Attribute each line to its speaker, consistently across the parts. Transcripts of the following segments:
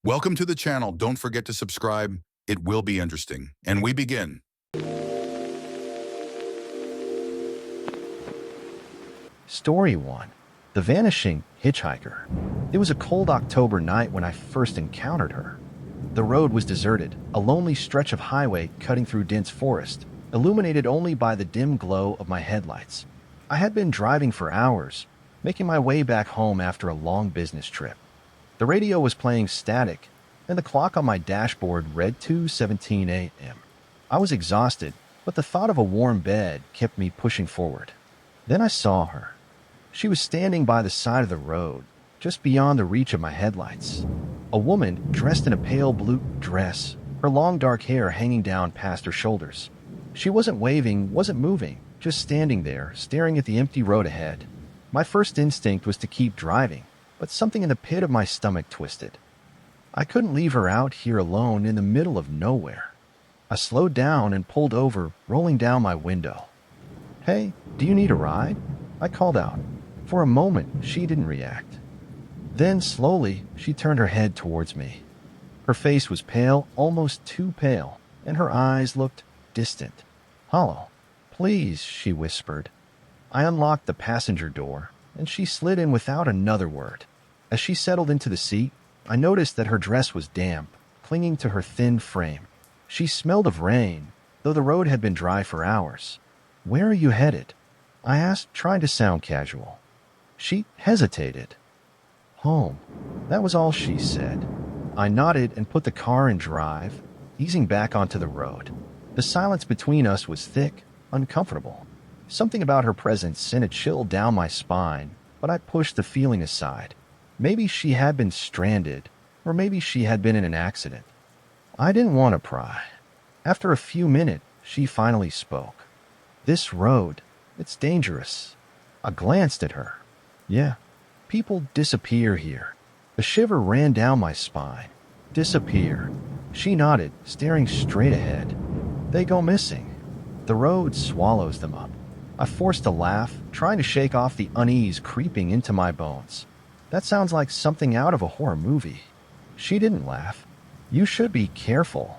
Speaker 1: Welcome to the channel. Don't forget to subscribe. It will be interesting. And we begin.
Speaker 2: Story 1. The Vanishing Hitchhiker. It was a cold October night when I first encountered her. The road was deserted, a lonely stretch of highway cutting through dense forest, illuminated only by the dim glow of my headlights. I had been driving for hours, making my way back home after a long business trip. The radio was playing static, and the clock on my dashboard read 2:17 a.m. I was exhausted, but the thought of a warm bed kept me pushing forward. Then I saw her. She was standing by the side of the road, just beyond the reach of my headlights. A woman dressed in a pale blue dress, her long dark hair hanging down past her shoulders. She wasn't waving, wasn't moving, just standing there, staring at the empty road ahead. My first instinct was to keep driving, but something in the pit of my stomach twisted. I couldn't leave her out here alone in the middle of nowhere. I slowed down and pulled over, rolling down my window. "Hey, do you need a ride?" I called out. For a moment, she didn't react. Then, slowly, she turned her head towards me. Her face was pale, almost too pale, and her eyes looked distant. "Hollow, please," she whispered. I unlocked the passenger door, and she slid in without another word. As she settled into the seat, I noticed that her dress was damp, clinging to her thin frame. She smelled of rain, though the road had been dry for hours. "Where are you headed?" I asked, trying to sound casual. She hesitated. "Home." That was all she said. I nodded and put the car in drive, easing back onto the road. The silence between us was thick, uncomfortable. Something about her presence sent a chill down my spine, but I pushed the feeling aside. Maybe she had been stranded, or maybe she had been in an accident. I didn't want to pry. After a few minutes, she finally spoke. "This road, it's dangerous." I glanced at her. "Yeah, people disappear here." A shiver ran down my spine. "Disappear." She nodded, staring straight ahead. "They go missing. The road swallows them up." I forced a laugh, trying to shake off the unease creeping into my bones. "That sounds like something out of a horror movie." She didn't laugh. "You should be careful."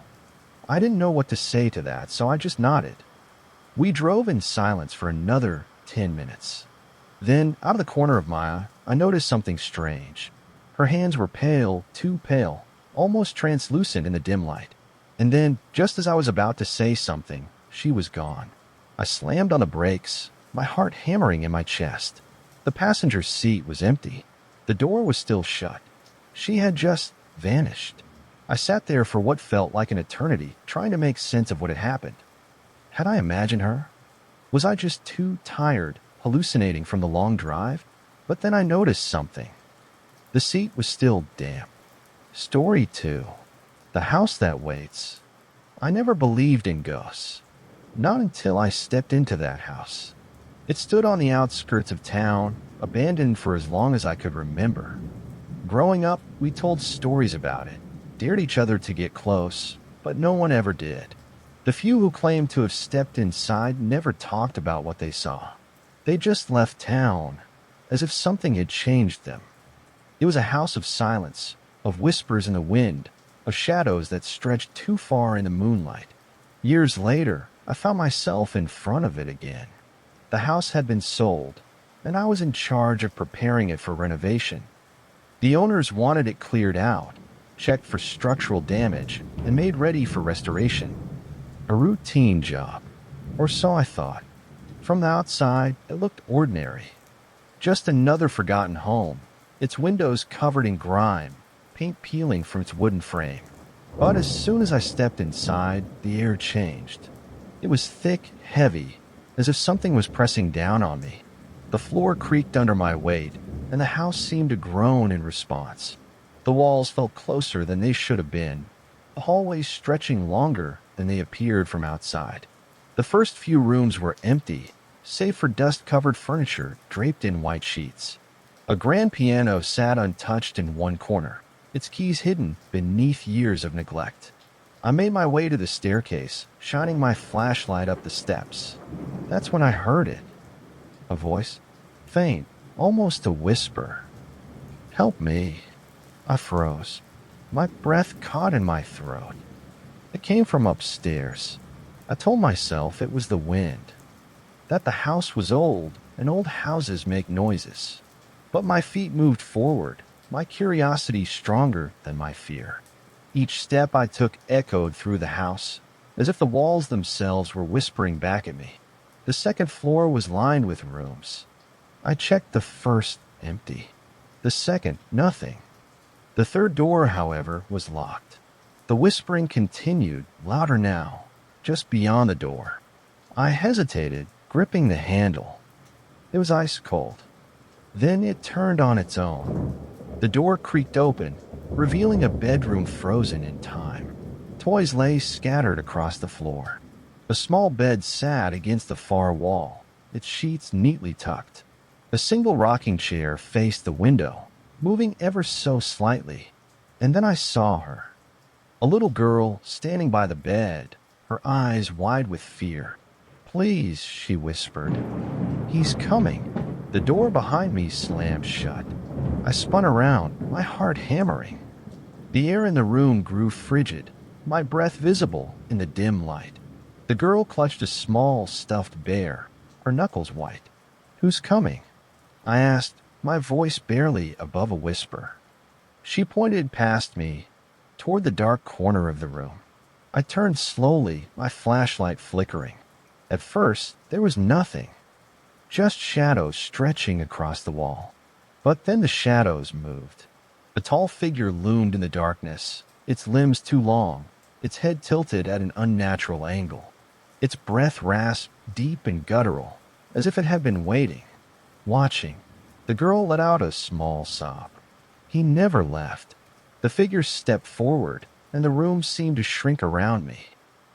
Speaker 2: I didn't know what to say to that, so I just nodded. We drove in silence for another 10 minutes. Then, out of the corner of my eye, I noticed something strange. Her hands were pale, too pale, almost translucent in the dim light. And then, just as I was about to say something, she was gone. I slammed on the brakes, my heart hammering in my chest. The passenger seat was empty. The door was still shut. She had just vanished. I sat there for what felt like an eternity, trying to make sense of what had happened. Had I imagined her? Was I just too tired, hallucinating from the long drive? But then I noticed something. The seat was still damp. Story 2. The House That Waits. I never believed in ghosts. Not until I stepped into that house. It stood on the outskirts of town, abandoned for as long as I could remember. Growing up, we told stories about it, dared each other to get close, but no one ever did. The few who claimed to have stepped inside never talked about what they saw. They just left town, as if something had changed them. It was a house of silence, of whispers in the wind, of shadows that stretched too far in the moonlight. Years later, I found myself in front of it again. The house had been sold, and I was in charge of preparing it for renovation. The owners wanted it cleared out, checked for structural damage, and made ready for restoration. A routine job, or so I thought. From the outside, it looked ordinary. Just another forgotten home, its windows covered in grime, paint peeling from its wooden frame. But as soon as I stepped inside, the air changed. It was thick, heavy, as if something was pressing down on me. The floor creaked under my weight, and the house seemed to groan in response. The walls felt closer than they should have been, the hallways stretching longer than they appeared from outside. The first few rooms were empty, save for dust-covered furniture draped in white sheets. A grand piano sat untouched in one corner, its keys hidden beneath years of neglect. I made my way to the staircase, shining my flashlight up the steps. That's when I heard it. A voice, faint, almost a whisper. "Help me." I froze. My breath caught in my throat. It came from upstairs. I told myself it was the wind, that the house was old and old houses make noises. But my feet moved forward, my curiosity stronger than my fear. Each step I took echoed through the house, as if the walls themselves were whispering back at me. The second floor was lined with rooms. I checked the first, empty. The second, nothing. The third door, however, was locked. The whispering continued, louder now, just beyond the door. I hesitated, gripping the handle. It was ice cold. Then it turned on its own. The door creaked open, revealing a bedroom frozen in time. Toys lay scattered across the floor. A small bed sat against the far wall, its sheets neatly tucked. A single rocking chair faced the window, moving ever so slightly. And then I saw her. A little girl standing by the bed, her eyes wide with fear. "Please," she whispered. "He's coming." The door behind me slammed shut. I spun around, my heart hammering. The air in the room grew frigid, my breath visible in the dim light. The girl clutched a small stuffed bear, her knuckles white. "Who's coming?" I asked, my voice barely above a whisper. She pointed past me, toward the dark corner of the room. I turned slowly, my flashlight flickering. At first, there was nothing, just shadows stretching across the wall. But then the shadows moved. A tall figure loomed in the darkness, its limbs too long, its head tilted at an unnatural angle. Its breath rasped deep and guttural, as if it had been waiting, watching. The girl let out a small sob. He never left. The figure stepped forward, and the room seemed to shrink around me.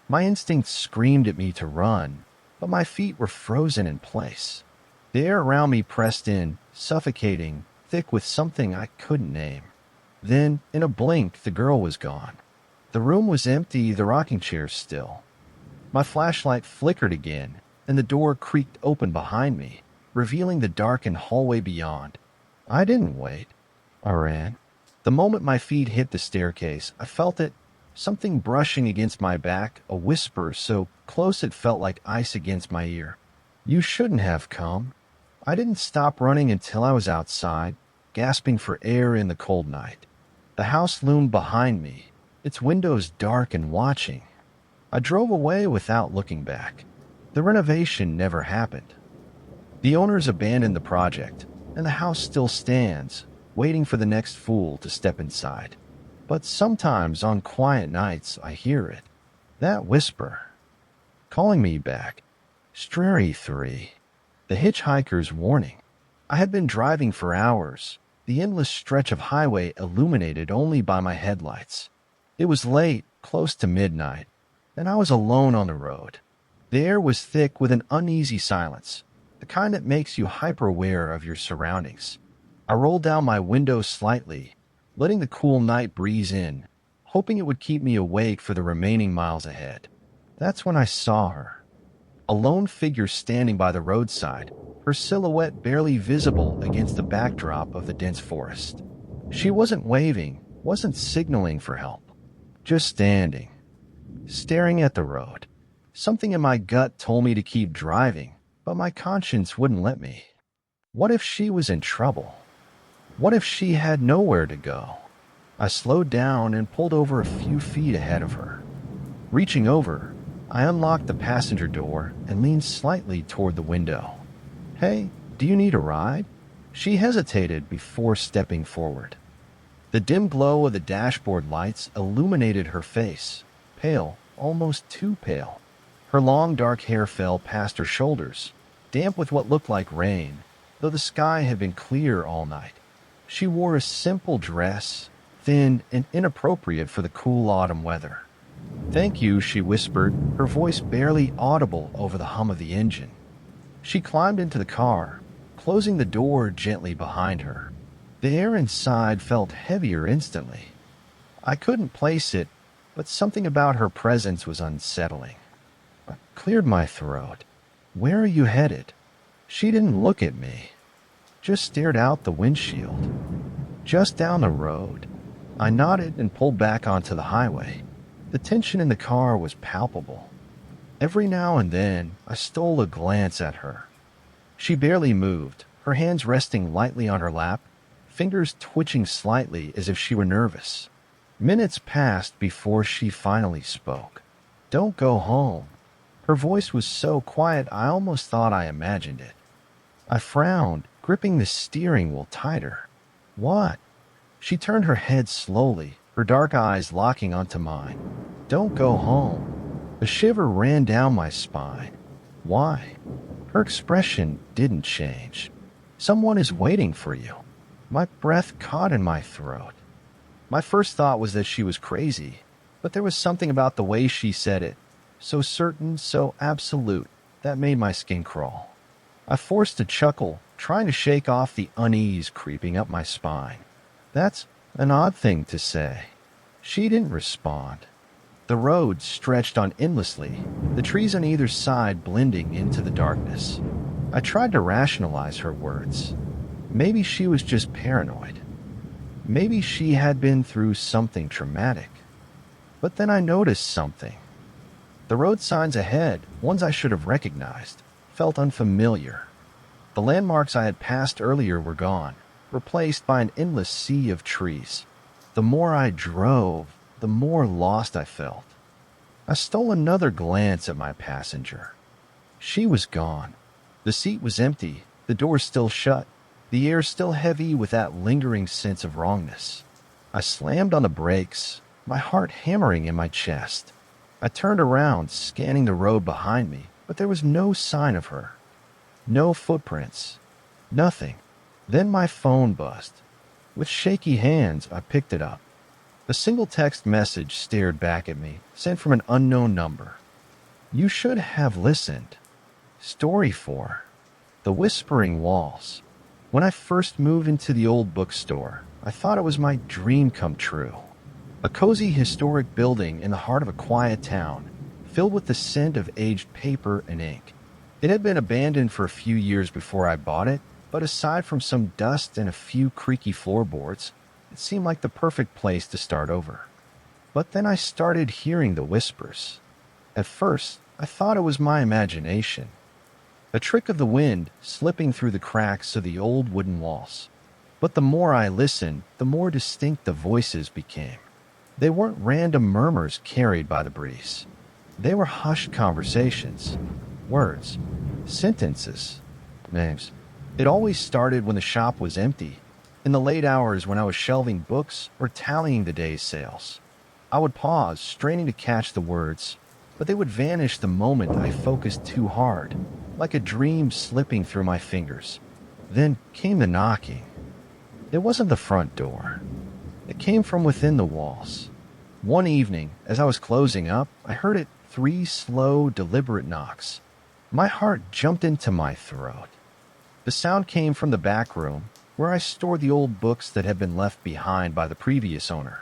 Speaker 2: My instincts screamed at me to run, but my feet were frozen in place. The air around me pressed in, suffocating, thick with something I couldn't name. Then, in a blink, the girl was gone. The room was empty, the rocking chair still. My flashlight flickered again, and the door creaked open behind me, revealing the darkened hallway beyond. I didn't wait. I ran. The moment my feet hit the staircase, I felt it, something brushing against my back, a whisper so close it felt like ice against my ear. "You shouldn't have come." I didn't stop running until I was outside, gasping for air in the cold night. The house loomed behind me, its windows dark and watching. I drove away without looking back. The renovation never happened. The owners abandoned the project, and the house still stands, waiting for the next fool to step inside. But sometimes on quiet nights I hear it, that whisper, calling me back. Strary 3. The hitchhiker's warning. I had been driving for hours, the endless stretch of highway illuminated only by my headlights. It was late, close to midnight, and I was alone on the road. The air was thick with an uneasy silence, the kind that makes you hyper-aware of your surroundings. I rolled down my window slightly, letting the cool night breeze in, hoping it would keep me awake for the remaining miles ahead. That's when I saw her. A lone figure standing by the roadside, her silhouette barely visible against the backdrop of the dense forest. She wasn't waving, wasn't signaling for help, just standing, staring at the road. Something in my gut told me to keep driving, but my conscience wouldn't let me. What if she was in trouble? What if she had nowhere to go? I slowed down and pulled over a few feet ahead of her. Reaching over, I unlocked the passenger door and leaned slightly toward the window. "Hey, do you need a ride?" She hesitated before stepping forward. The dim glow of the dashboard lights illuminated her face, pale, almost too pale. Her long dark hair fell past her shoulders, damp with what looked like rain, though the sky had been clear all night. She wore a simple dress, thin and inappropriate for the cool autumn weather. "Thank you," she whispered, her voice barely audible over the hum of the engine. She climbed into the car, closing the door gently behind her. The air inside felt heavier instantly. I couldn't place it, but something about her presence was unsettling. I cleared my throat. "Where are you headed?" She didn't look at me, just stared out the windshield. "Just down the road." I nodded and pulled back onto the highway. The tension in the car was palpable. Every now and then, I stole a glance at her. She barely moved, her hands resting lightly on her lap, fingers twitching slightly as if she were nervous. Minutes passed before she finally spoke. "Don't go home." Her voice was so quiet I almost thought I imagined it. I frowned, gripping the steering wheel tighter. "What?" She turned her head slowly, her dark eyes locking onto mine. "Don't go home." A shiver ran down my spine. "Why?" Her expression didn't change. "Someone is waiting for you." My breath caught in my throat. My first thought was that she was crazy, but there was something about the way she said it, so certain, so absolute, that made my skin crawl. I forced a chuckle, trying to shake off the unease creeping up my spine. "That's an odd thing to say." She didn't respond. The road stretched on endlessly, the trees on either side blending into the darkness. I tried to rationalize her words. Maybe she was just paranoid. Maybe she had been through something traumatic. But then I noticed something. The road signs ahead, ones I should have recognized, felt unfamiliar. The landmarks I had passed earlier were gone, replaced by an endless sea of trees. The more I drove, the more lost I felt. I stole another glance at my passenger. She was gone. The seat was empty, the door still shut, the air still heavy with that lingering sense of wrongness. I slammed on the brakes, my heart hammering in my chest. I turned around, scanning the road behind me, but there was no sign of her. No footprints. Nothing. Then my phone buzzed. With shaky hands, I picked it up. A single text message stared back at me, sent from an unknown number. "You should have listened." Story 4. The Whispering Walls. When I first moved into the old bookstore, I thought it was my dream come true. A cozy historic building in the heart of a quiet town, filled with the scent of aged paper and ink. It had been abandoned for a few years before I bought it, but aside from some dust and a few creaky floorboards, it seemed like the perfect place to start over. But then I started hearing the whispers. At first, I thought it was my imagination. A trick of the wind slipping through the cracks of the old wooden walls. But the more I listened, the more distinct the voices became. They weren't random murmurs carried by the breeze. They were hushed conversations, words, sentences, names. It always started when the shop was empty, in the late hours when I was shelving books or tallying the day's sales. I would pause, straining to catch the words, but they would vanish the moment I focused too hard, like a dream slipping through my fingers. Then came the knocking. It wasn't the front door. It came from within the walls. One evening, as I was closing up, I heard it 3 slow, deliberate knocks. My heart jumped into my throat. The sound came from the back room, where I stored the old books that had been left behind by the previous owner.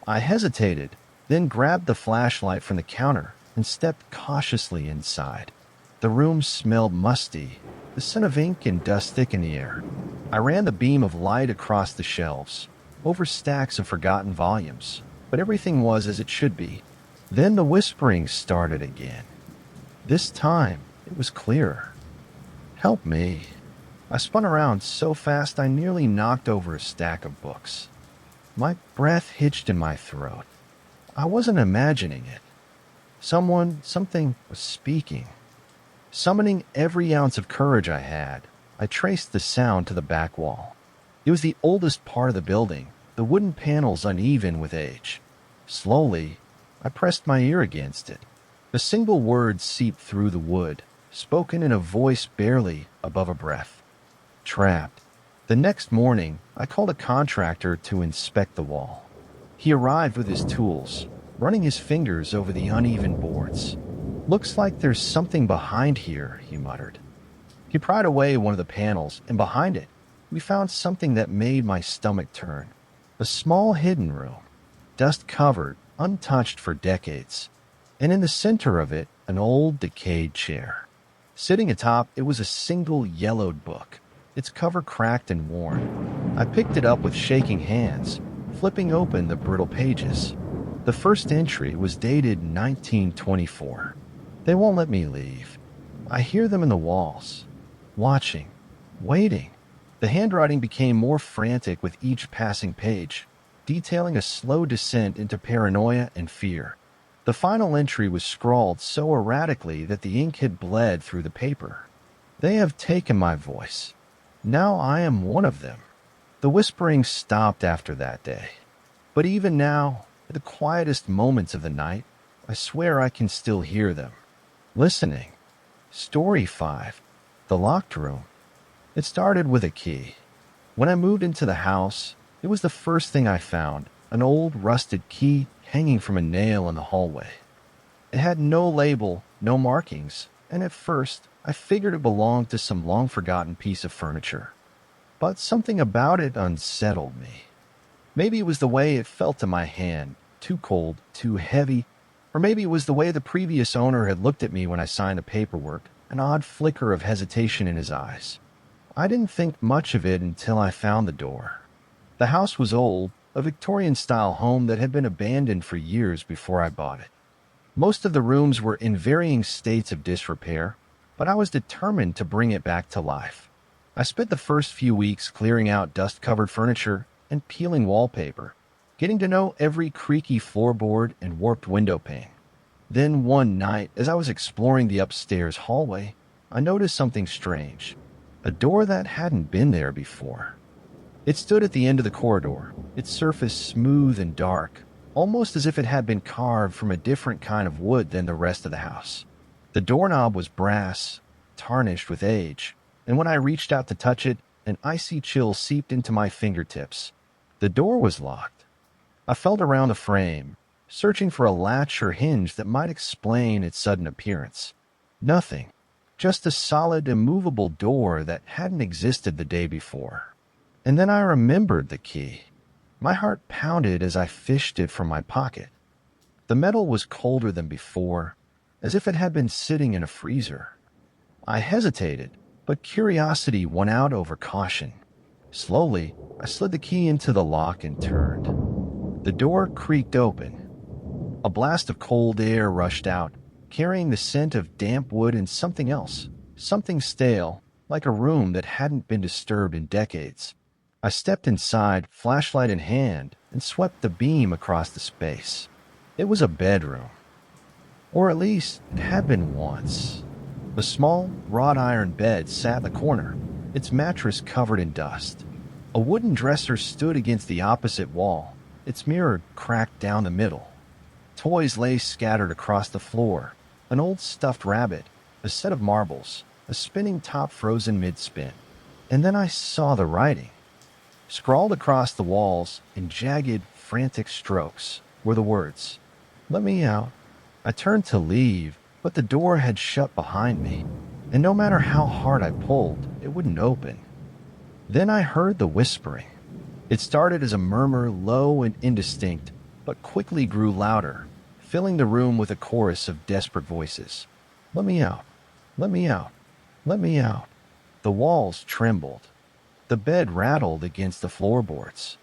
Speaker 2: I hesitated, then grabbed the flashlight from the counter and stepped cautiously inside. The room smelled musty, the scent of ink and dust thick in the air. I ran the beam of light across the shelves, over stacks of forgotten volumes, but everything was as it should be. Then the whispering started again. This time, it was clearer. "Help me." I spun around so fast I nearly knocked over a stack of books. My breath hitched in my throat. I wasn't imagining it. Something was speaking. Summoning every ounce of courage I had, I traced the sound to the back wall. It was the oldest part of the building, the wooden panels uneven with age. Slowly, I pressed my ear against it. A single word seeped through the wood, spoken in a voice barely above a breath. "Trapped." The next morning, I called a contractor to inspect the wall. He arrived with his tools, running his fingers over the uneven boards. "Looks like there's something behind here," he muttered. He pried away one of the panels, and behind it, we found something that made my stomach turn. A small hidden room, dust-covered, untouched for decades. And in the center of it, an old, decayed chair. Sitting atop, it was a single yellowed book, its cover cracked and worn. I picked it up with shaking hands, flipping open the brittle pages. The first entry was dated 1924. They won't let me leave. I hear them in the walls, watching, waiting. The handwriting became more frantic with each passing page, detailing a slow descent into paranoia and fear. The final entry was scrawled so erratically that the ink had bled through the paper. They have taken my voice. Now I am one of them. The whispering stopped after that day. But even now, at the quietest moments of the night, I swear I can still hear them. Listening. Story 5. The Locked Room. It started with a key. When I moved into the house, it was the first thing I found, an old rusted key hanging from a nail in the hallway. It had no label, no markings, and at first I figured it belonged to some long-forgotten piece of furniture. But something about it unsettled me. Maybe it was the way it felt in my hand, too cold, too heavy, or maybe it was the way the previous owner had looked at me when I signed the paperwork, an odd flicker of hesitation in his eyes. I didn't think much of it until I found the door. The house was old, a Victorian-style home that had been abandoned for years before I bought it. Most of the rooms were in varying states of disrepair, but I was determined to bring it back to life. I spent the first few weeks clearing out dust-covered furniture and peeling wallpaper, getting to know every creaky floorboard and warped window pane. Then one night, as I was exploring the upstairs hallway, I noticed something strange, a door that hadn't been there before. It stood at the end of the corridor, its surface smooth and dark, almost as if it had been carved from a different kind of wood than the rest of the house. The doorknob was brass, tarnished with age, and when I reached out to touch it, an icy chill seeped into my fingertips. The door was locked. I felt around the frame, searching for a latch or hinge that might explain its sudden appearance. Nothing, just a solid, immovable door that hadn't existed the day before. And then I remembered the key. My heart pounded as I fished it from my pocket. The metal was colder than before, as if it had been sitting in a freezer. I hesitated, but curiosity won out over caution. Slowly, I slid the key into the lock and turned. The door creaked open. A blast of cold air rushed out, carrying the scent of damp wood and something else, something stale, like a room that hadn't been disturbed in decades. I stepped inside, flashlight in hand, and swept the beam across the space. It was a bedroom. Or at least, it had been once. A small, wrought iron bed sat in the corner, its mattress covered in dust. A wooden dresser stood against the opposite wall, its mirror cracked down the middle. Toys lay scattered across the floor, an old stuffed rabbit, a set of marbles, a spinning top frozen mid-spin. And then I saw the writing. Scrawled across the walls in jagged, frantic strokes were the words, "Let me out." I turned to leave, but the door had shut behind me, and no matter how hard I pulled, it wouldn't open. Then I heard the whispering. It started as a murmur, low and indistinct, but quickly grew louder, filling the room with a chorus of desperate voices. "Let me out. Let me out. Let me out." The walls trembled. The bed rattled against the floorboards.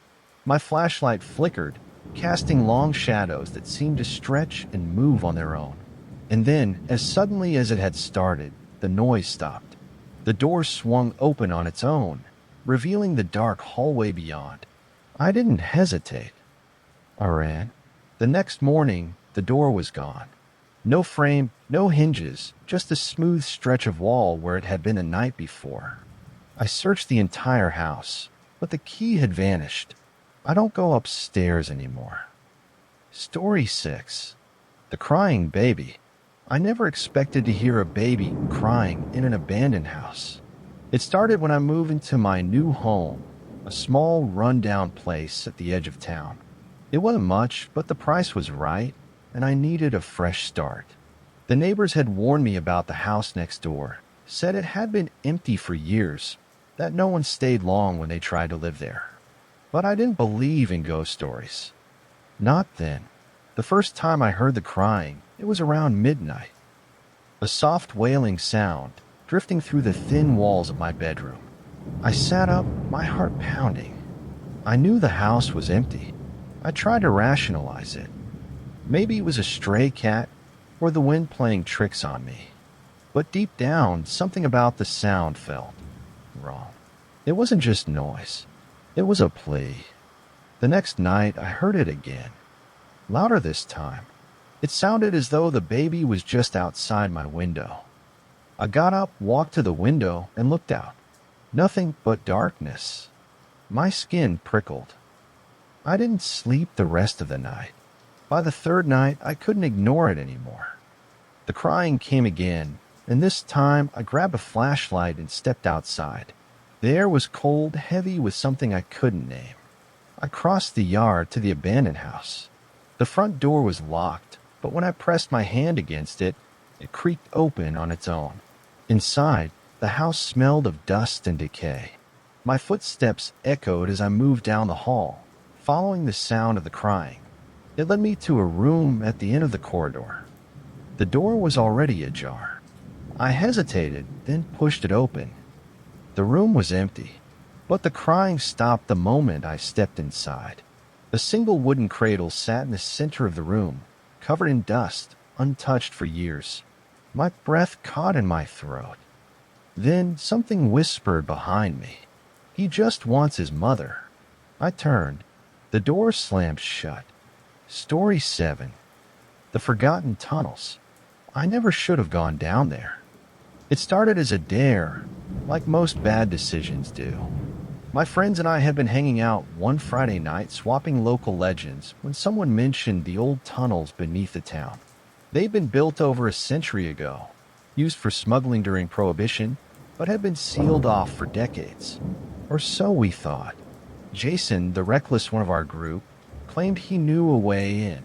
Speaker 2: My flashlight flickered, casting long shadows that seemed to stretch and move on their own. And then, as suddenly as it had started, the noise stopped. The door swung open on its own, revealing the dark hallway beyond. I didn't hesitate. I ran. The next morning, the door was gone. No frame, no hinges, just a smooth stretch of wall where it had been the night before. I searched the entire house, but the key had vanished. I don't go upstairs anymore. Story 6. The Crying Baby. I never expected to hear a baby crying in an abandoned house. It started when I moved into my new home, a small, run-down place at the edge of town. It wasn't much, but the price was right, and I needed a fresh start. The neighbors had warned me about the house next door, said it had been empty for years, that no one stayed long when they tried to live there. But I didn't believe in ghost stories. Not then. The first time I heard the crying, it was around midnight. A soft wailing sound drifting through the thin walls of my bedroom. I sat up, my heart pounding. I knew the house was empty. I tried to rationalize it. Maybe it was a stray cat or the wind playing tricks on me. But deep down, something about the sound felt wrong. It wasn't just noise. It was a plea. The next night, I heard it again. Louder this time. It sounded as though the baby was just outside my window. I got up, walked to the window, and looked out. Nothing but darkness. My skin prickled. I didn't sleep the rest of the night. By the third night, I couldn't ignore it anymore. The crying came again, and this time I grabbed a flashlight and stepped outside. The air was cold, heavy with something I couldn't name. I crossed the yard to the abandoned house. The front door was locked, but when I pressed my hand against it, it creaked open on its own. Inside, the house smelled of dust and decay. My footsteps echoed as I moved down the hall, following the sound of the crying. It led me to a room at the end of the corridor. The door was already ajar. I hesitated, then pushed it open. The room was empty, but the crying stopped the moment I stepped inside. A single wooden cradle sat in the center of the room, covered in dust, untouched for years. My breath caught in my throat. Then something whispered behind me. He just wants his mother. I turned. The door slammed shut. Story 7. The Forgotten Tunnels. I never should have gone down there. It started as a dare, like most bad decisions do. My friends and I had been hanging out one Friday night swapping local legends when someone mentioned the old tunnels beneath the town. They'd been built over a century ago, used for smuggling during Prohibition, but had been sealed off for decades. Or so we thought. Jason, the reckless one of our group, claimed he knew a way in.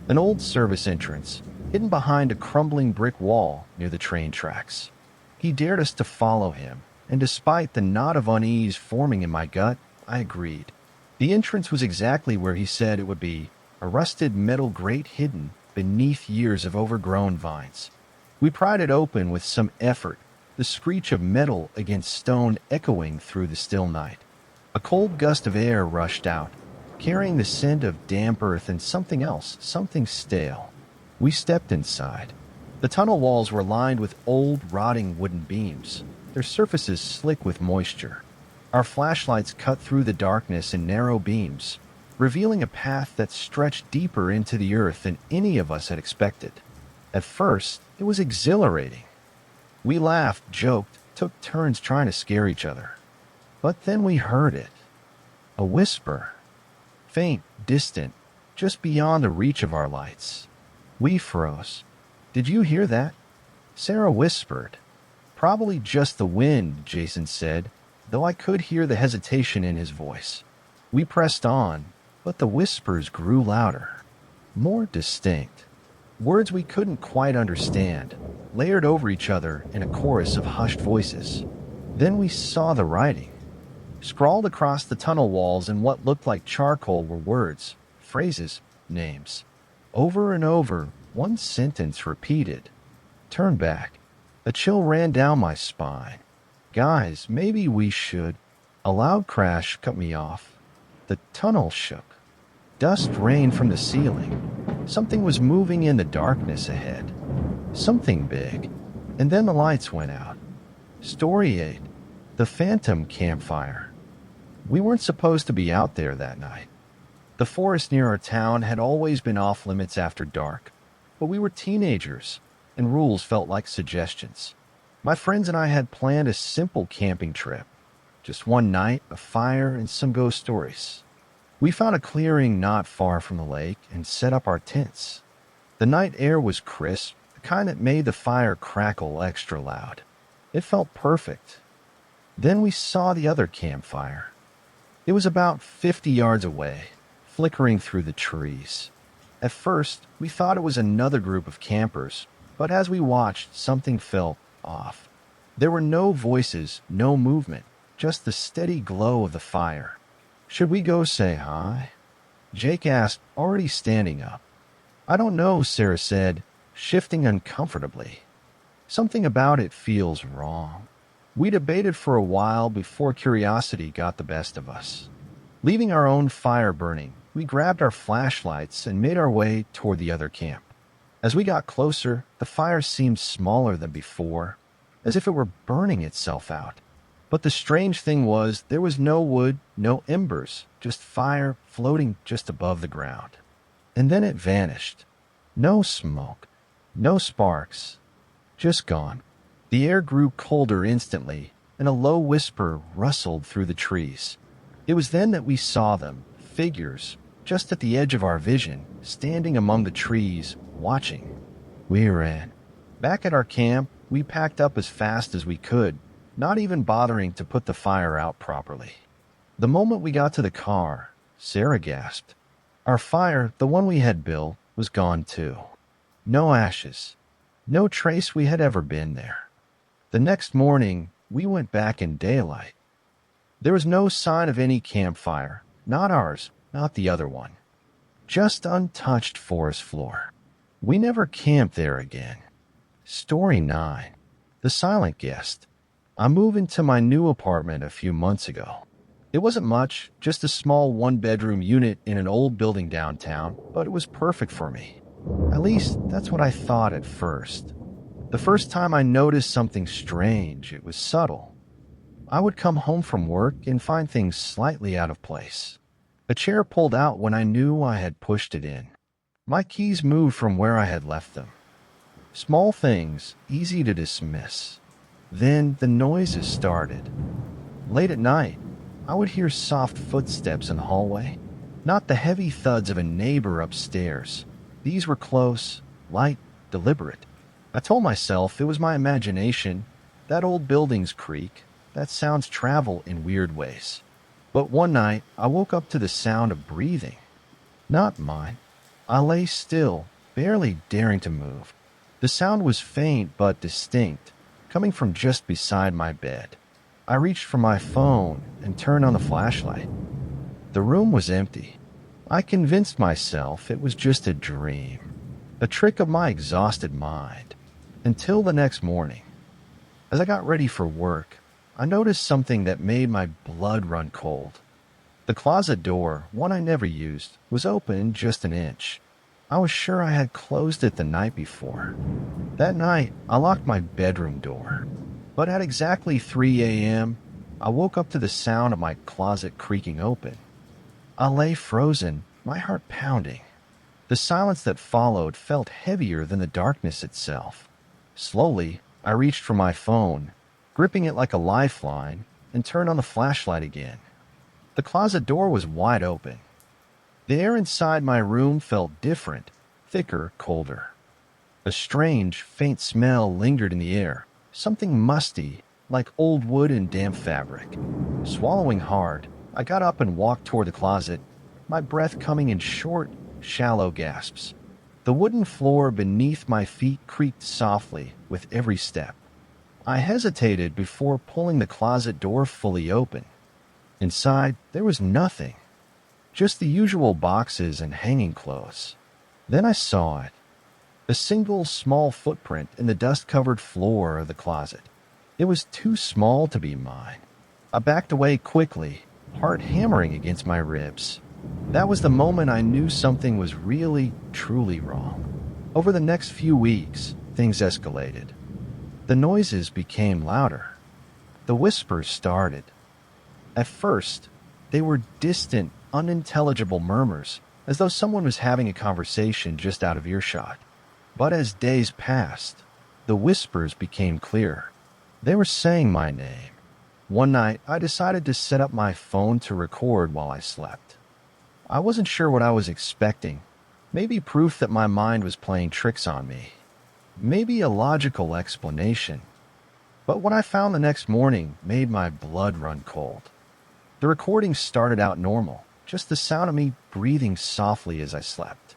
Speaker 2: An old service entrance, hidden behind a crumbling brick wall near the train tracks. He dared us to follow him, and despite the knot of unease forming in my gut, I agreed. The entrance was exactly where he said it would be, a rusted metal grate hidden beneath years of overgrown vines. We pried it open with some effort, the screech of metal against stone echoing through the still night. A cold gust of air rushed out, carrying the scent of damp earth and something else, something stale. We stepped inside. The tunnel walls were lined with old, rotting wooden beams, their surfaces slick with moisture. Our flashlights cut through the darkness in narrow beams, revealing a path that stretched deeper into the earth than any of us had expected. At first, it was exhilarating. We laughed, joked, took turns trying to scare each other. But then we heard it. A whisper. Faint, distant, just beyond the reach of our lights. We froze. Did you hear that? Sarah whispered. Probably just the wind, Jason said, though I could hear the hesitation in his voice. We pressed on, but the whispers grew louder, more distinct. Words we couldn't quite understand, layered over each other in a chorus of hushed voices. Then we saw the writing. Scrawled across the tunnel walls in what looked like charcoal were words, phrases, names. Over and over, one sentence repeated. Turn back. A chill ran down my spine. Guys, maybe we should. A loud crash cut me off. The tunnel shook. Dust rained from the ceiling. Something was moving in the darkness ahead. Something big. And then the lights went out. Story 8. The Phantom Campfire. We weren't supposed to be out there that night. The forest near our town had always been off limits after dark, but we were teenagers, and rules felt like suggestions. My friends and I had planned a simple camping trip. Just one night, a fire, and some ghost stories. We found a clearing not far from the lake and set up our tents. The night air was crisp, the kind that made the fire crackle extra loud. It felt perfect. Then we saw the other campfire. It was about 50 yards away, flickering through the trees. At first, we thought it was another group of campers, but as we watched, something felt off. There were no voices, no movement, just the steady glow of the fire. Should we go say hi? Jake asked, already standing up. I don't know, Sarah said, shifting uncomfortably. Something about it feels wrong. We debated for a while before curiosity got the best of us. Leaving our own fire burning, we grabbed our flashlights and made our way toward the other camp. As we got closer, the fire seemed smaller than before, as if it were burning itself out. But the strange thing was, there was no wood, no embers, just fire floating just above the ground. And then it vanished. No smoke, no sparks, just gone. The air grew colder instantly, and a low whisper rustled through the trees. It was then that we saw them, figures, just at the edge of our vision, standing among the trees, watching. We ran. Back at our camp, we packed up as fast as we could, not even bothering to put the fire out properly. The moment we got to the car, Sarah gasped. Our fire, the one we had built, was gone too. No ashes. No trace we had ever been there. The next morning, we went back in daylight. There was no sign of any campfire, not ours, not the other one. Just untouched forest floor. We never camped there again. Story 9. The Silent Guest. I moved into my new apartment a few months ago. It wasn't much, just a small one-bedroom unit in an old building downtown, but it was perfect for me. At least, that's what I thought at first. The first time I noticed something strange, it was subtle. I would come home from work and find things slightly out of place. A chair pulled out when I knew I had pushed it in. My keys moved from where I had left them. Small things, easy to dismiss. Then the noises started. Late at night, I would hear soft footsteps in the hallway, not the heavy thuds of a neighbor upstairs. These were close, light, deliberate. I told myself it was my imagination, that old buildings creak, that sounds travel in weird ways. But one night, I woke up to the sound of breathing. Not mine. I lay still, barely daring to move. The sound was faint but distinct, coming from just beside my bed. I reached for my phone and turned on the flashlight. The room was empty. I convinced myself it was just a dream, a trick of my exhausted mind. Until the next morning. As I got ready for work, I noticed something that made my blood run cold. The closet door, one I never used, was open just an inch. I was sure I had closed it the night before. That night, I locked my bedroom door. But at exactly 3 a.m., I woke up to the sound of my closet creaking open. I lay frozen, my heart pounding. The silence that followed felt heavier than the darkness itself. Slowly, I reached for my phone, gripping it like a lifeline, and turned on the flashlight again. The closet door was wide open. The air inside my room felt different, thicker, colder. A strange, faint smell lingered in the air, something musty, like old wood and damp fabric. Swallowing hard, I got up and walked toward the closet, my breath coming in short, shallow gasps. The wooden floor beneath my feet creaked softly with every step. I hesitated before pulling the closet door fully open. Inside, there was nothing. Just the usual boxes and hanging clothes. Then I saw it. A single small footprint in the dust-covered floor of the closet. It was too small to be mine. I backed away quickly, heart hammering against my ribs. That was the moment I knew something was really, truly wrong. Over the next few weeks, things escalated. The noises became louder. The whispers started. At first, they were distant, unintelligible murmurs, as though someone was having a conversation just out of earshot. But as days passed, the whispers became clearer. They were saying my name. One night, I decided to set up my phone to record while I slept. I wasn't sure what I was expecting. Maybe proof that my mind was playing tricks on me. Maybe a logical explanation. But what I found the next morning made my blood run cold. The recording started out normal, just the sound of me breathing softly as I slept.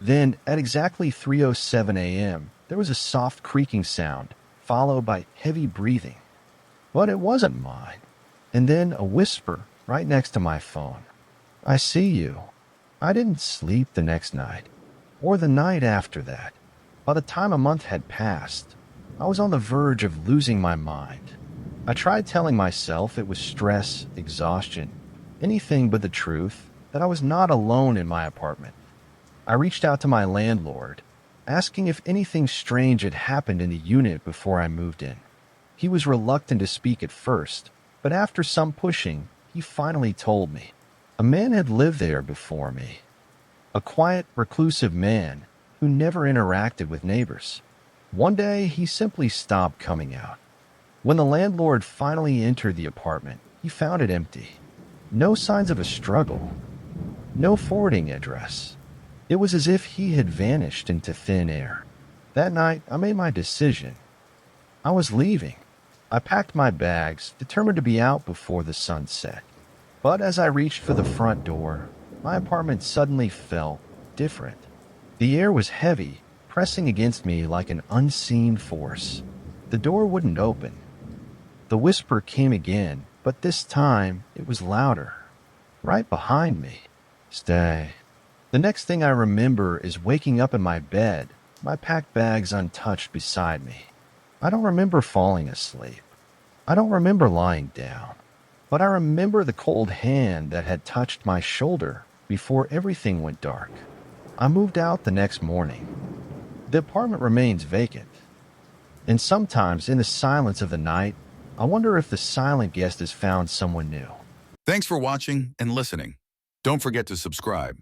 Speaker 2: Then, at exactly 3:07 a.m., there was a soft creaking sound, followed by heavy breathing. But it wasn't mine. And then a whisper right next to my phone. I see you. I didn't sleep the next night, or the night after that. By the time a month had passed, I was on the verge of losing my mind. I tried telling myself it was stress, exhaustion, anything but the truth, that I was not alone in my apartment. I reached out to my landlord, asking if anything strange had happened in the unit before I moved in. He was reluctant to speak at first, but after some pushing, he finally told me. A man had lived there before me. A quiet, reclusive man who never interacted with neighbors. One day, he simply stopped coming out. When the landlord finally entered the apartment, he found it empty. No signs of a struggle. No forwarding address. It was as if he had vanished into thin air. That night, I made my decision. I was leaving. I packed my bags, determined to be out before the sun set. But as I reached for the front door, my apartment suddenly felt different. The air was heavy, pressing against me like an unseen force. The door wouldn't open. The whisper came again, but this time it was louder. Right behind me. Stay. The next thing I remember is waking up in my bed, my packed bags untouched beside me. I don't remember falling asleep. I don't remember lying down. But I remember the cold hand that had touched my shoulder before everything went dark. I moved out the next morning. The apartment remains vacant. And sometimes, in the silence of the night, I wonder if the silent guest has found someone new.
Speaker 1: Thanks for watching and listening. Don't forget to subscribe.